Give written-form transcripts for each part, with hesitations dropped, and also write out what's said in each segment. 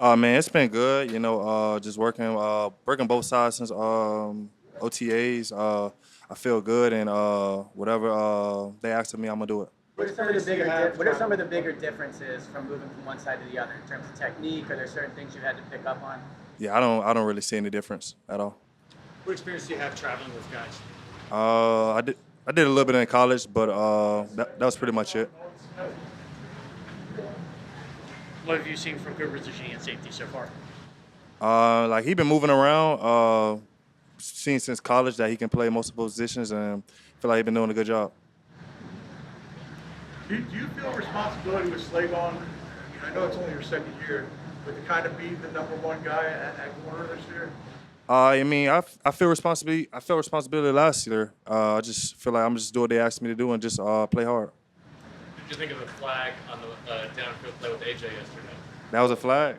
Man, it's been good. Just working both sides since OTAs. I feel good, and whatever they ask of me, I'm gonna do it. What are some of the bigger differences from moving from one side to the other in terms of technique? Are there certain things you had to pick up on? Yeah, I don't really see any difference at all. What experience do you have traveling with guys? I did a little bit in college, but that was pretty much it. What have you seen from good positioning and safety so far? Like he been moving around. Seen since college that he can play multiple positions, and feel like he been doing a good job. Do you feel responsibility with Slagon? I mean, I know it's only your second year, but to kind of be the number one guy at corner this year? I feel responsibility. I felt responsibility last year. I just feel like I'm just doing what they asked me to do and just play hard. Did you think of the flag on the downfield play with AJ yesterday? That was a flag.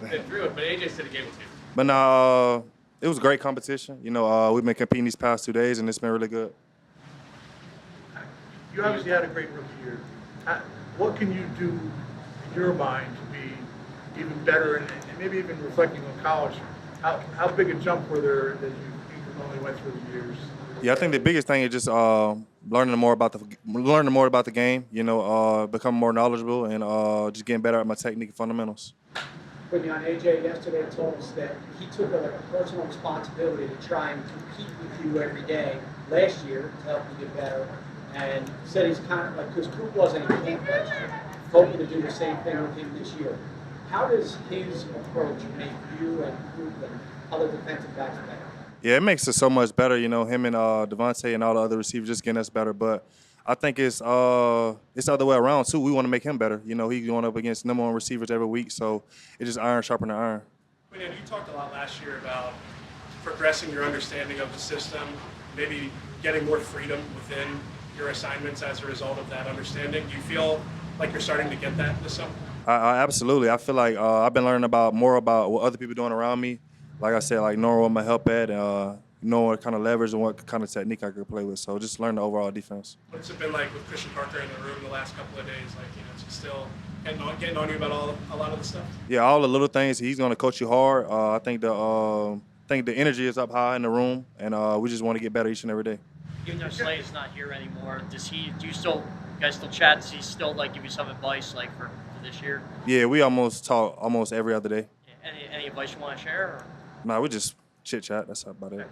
They threw it, but AJ said he gave it to you. But it was great competition. We've been competing these past 2 days, and it's been really good. You obviously had a great rookie year. What can you do in your mind to be even better and maybe even reflecting on college? How big a jump were there that you incrementally went through the years? Yeah, I think the biggest thing is just learning more about the game. Becoming more knowledgeable and just getting better at my technique and fundamentals. Quinyon, AJ yesterday told us that he took a personal responsibility to try and compete with you every day last year to help you get better, and said he's kind of like, because Coop wasn't in camp last year, hoping to do the same thing with him this year. How does his approach make you and Coop and other defensive backs better? Yeah, it makes us so much better. Him and Devontae and all the other receivers just getting us better. But I think it's the other way around too. We want to make him better. He's going up against number one receivers every week, so it's just iron sharpening iron. Quinyon, you talked a lot last year about progressing your understanding of the system, maybe getting more freedom within your assignments as a result of that understanding. Do you feel like you're starting to get that this summer? I absolutely. I feel like I've been learning more about what other people are doing around me. Like I said, like knowing what my help at, knowing what kind of leverage and what kind of technique I could play with. So just learn the overall defense. What's it been like with Christian Parker in the room the last couple of days? Like, is he still getting on you about a lot of the stuff? Yeah, all the little things. He's going to coach you hard. I think the energy is up high in the room, and we just want to get better each and every day. Even though Slay is not here anymore, you guys still chat? Does he still give you some advice for this year? Yeah, we almost talk almost every other day. Any advice you want to share? Or? No, we just chit chat. That's about it.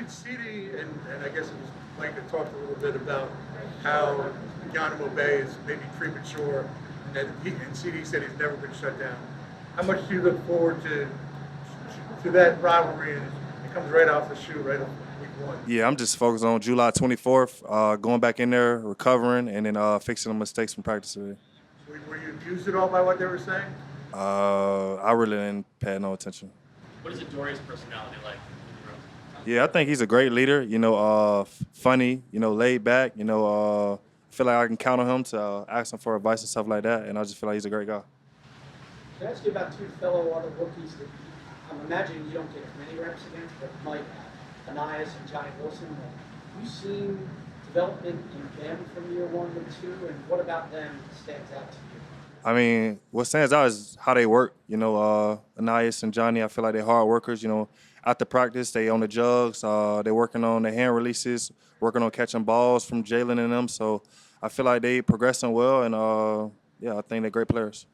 CD and I guess it was Mike that talked a little bit about how Guantanamo Bay is maybe premature, and CD said he's never been shut down. How much do you look forward to that rivalry? And it comes right off the shoe, right off week one. Yeah, I'm just focused on July 24th, going back in there, recovering, and then fixing the mistakes from practice today. Were you abused at all by what they were saying? I really didn't pay no attention. What is a Darius personality like? Yeah, I think he's a great leader. Funny. Laid back. I feel like I can count on him to ask him for advice and stuff like that. And I just feel like he's a great guy. Can I ask you about two fellow other rookies that I'm imagining you don't get as many reps against, but Mike, Anais, and Johnny Wilson? Have you seen development in them from year 1 to 2, and what about them stands out to you? I mean, what stands out is how they work. Anais and Johnny, I feel like they're hard workers. After practice, they on the jugs. They're working on the hand releases, working on catching balls from Jalen and them. So I feel like they progressing well, and I think they're great players.